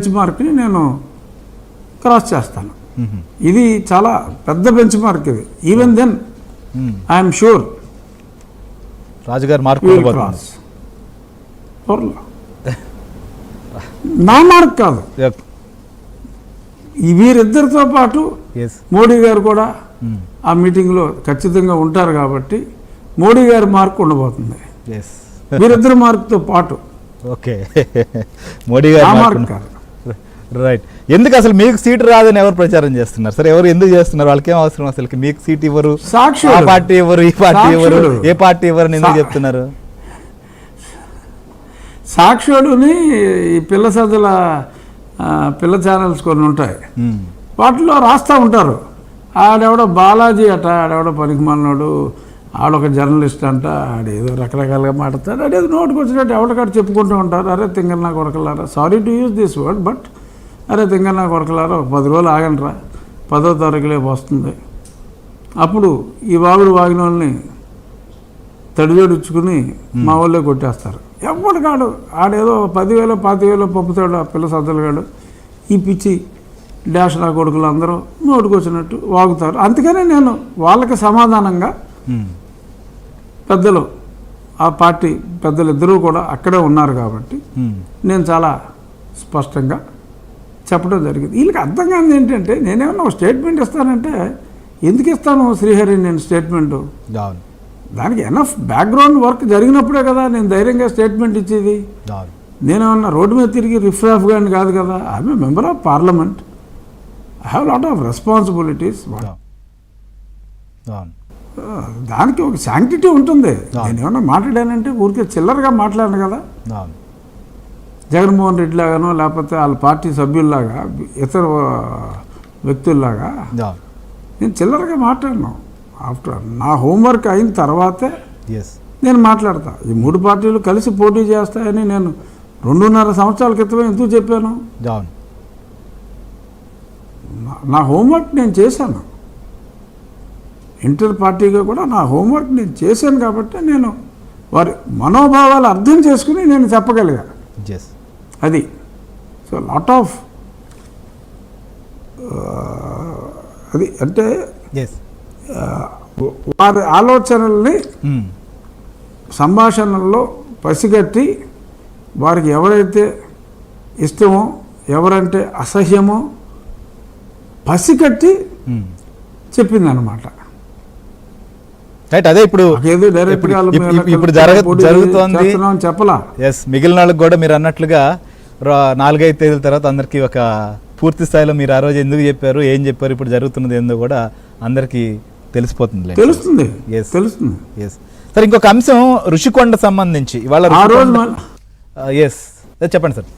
Bench మార్క్ని నేను cross చేస్తాను. ఇది చాలా పెద్ద బెంచ్ మార్క్. ఇది ఈవెన్ దెన్ ఐఎమ్ షూర్ రాజుగారు మార్క్ క్రాస్. నా మార్క్ కాదు, వీరిద్దరితో పాటు మోడీ గారు కూడా ఆ మీటింగ్లో ఖచ్చితంగా ఉంటారు కాబట్టి మోడీ గారి మార్క్ ఉండబోతుంది. వీరిద్దరు మార్క్తో పాటు. ఓకే, మోడీ గారు మార్క్ కాదు. రైట్. ఎందుకు అసలు మీకు సీటు రాదని ఎవరు ప్రచారం చేస్తున్నారు సార్? ఎవరు ఎందుకు చేస్తున్నారు? వాళ్ళకి ఏం అవసరం అసలు? మీకు సీట్ ఇవ్వరు, ఆ పార్టీ ఇవ్వరు, ఈ పార్టీ ఇవ్వరు, ఏ పార్టీ ఇవ్వరు ఎందుకు చెప్తున్నారు? సాక్షుడుని ఈ పిల్ల సజ్జల పిల్ల ఛానల్స్ కొన్ని ఉంటాయి, వాటిలో రాస్తూ ఉంటారు. ఆడెవడో బాలాజీ అట, ఆడెవడో పనికిమాలినోడు, ఆడొక జర్నలిస్ట్ అంట, ఆడేదో రకరకాలుగా మాట్లాడతాడు, ఆడేదో నోటికి వచ్చినట్టు ఎవరికాడు చెప్పుకుంటూ ఉంటారు. అరే తింగన్నా కొరకలారా, sorry to use this word, but అరే తింగన్నా కొరకలారా, 10 రోజులు ఆగండిరా, 10వ తారీఖులే వస్తుంది, అప్పుడు ఈ వాగుడు వాగిన వాళ్ళని తడిజోడిచ్చుకుని మా వాళ్ళే కొట్టేస్తారు. ఎవరికాడు ఆడేదో 10,000 25,000 పంపుతాడు ఆ పిల్ల సజ్జలుగాడు. ఈ పిచ్చి డాష్ నా కొడుకులు అందరూ నోటికి వచ్చినట్టు వాగుతారు. అందుకనే నేను వాళ్ళకి సమాధానంగా పెద్దలు, ఆ పార్టీ పెద్దలు ఇద్దరూ కూడా అక్కడే ఉన్నారు కాబట్టి నేను చాలా స్పష్టంగా చెప్పడం జరిగింది. వీళ్ళకి అర్థం కానిది ఏంటంటే, నేనేమన్నా ఒక స్టేట్మెంట్ ఇస్తానంటే ఎందుకు ఇస్తాను శ్రీహరి నేను స్టేట్మెంటు? దానికి ఎనఫ్ బ్యాక్గ్రౌండ్ వర్క్ జరిగినప్పుడే కదా నేను ధైర్యంగా స్టేట్మెంట్ ఇచ్చేది. నేనేమన్నా రోడ్డు మీద తిరిగి రిఫ్రాఫ్ గాని కాదు కదా. I'm a member of parliament, I have lot of responsibilities. దానికి ఒక శాంక్టిటీ ఉంటుంది. నేను ఏమన్నా మాట్లాడానంటే ఊరికే చిల్లరగా మాట్లాడను కదా. జగన్మోహన్ రెడ్డి లాగానో లేకపోతే వాళ్ళ పార్టీ సభ్యుల్లాగా ఇతర వ్యక్తుల్లాగా నేను చిల్లరగా మాట్లాడను. ఆఫ్టర్ నా హోంవర్క్ అయిన తర్వాతే నేను మాట్లాడతా. ఈ 3 పార్టీలు కలిసి పోటీ చేస్తాయని నేను 2.5 సంవత్సరాల క్రితమే ఎందుకు చెప్పాను? నా హోంవర్క్ నేను చేశాను. ఇంటర్ పార్టీగా కూడా నా హోంవర్క్ నేను చేశాను కాబట్టి నేను వారి మనోభావాలు అర్థం చేసుకుని నేను చెప్పగలిగా. అది సో లాట్ ఆఫ్ అది అంటే వారి ఆలోచనల్ని సంభాషణల్లో పసిగట్టి వారికి ఎవరైతే ఇష్టమో ఎవరంటే అసహ్యమో పసిగట్టి చెప్పిందనమాట. అదే ఇప్పుడు జరుగుతోంది చెప్పలా. మిగిలిన వాళ్ళకి కూడా మీరు అన్నట్లుగా 4-5 తేదీల తర్వాత అందరికీ ఒక పూర్తి స్థాయిలో మీరు ఆ రోజు ఎందుకు చెప్పారు, ఏం చెప్పారు, ఇప్పుడు జరుగుతున్నది ఏందో కూడా అందరికీ తెలిసిపోతుంది. తెలుస్తుంది. సార్ ఇంకొక అంశం ఋషికొండ సంబంధించి ఇవాళ చెప్పండి సార్.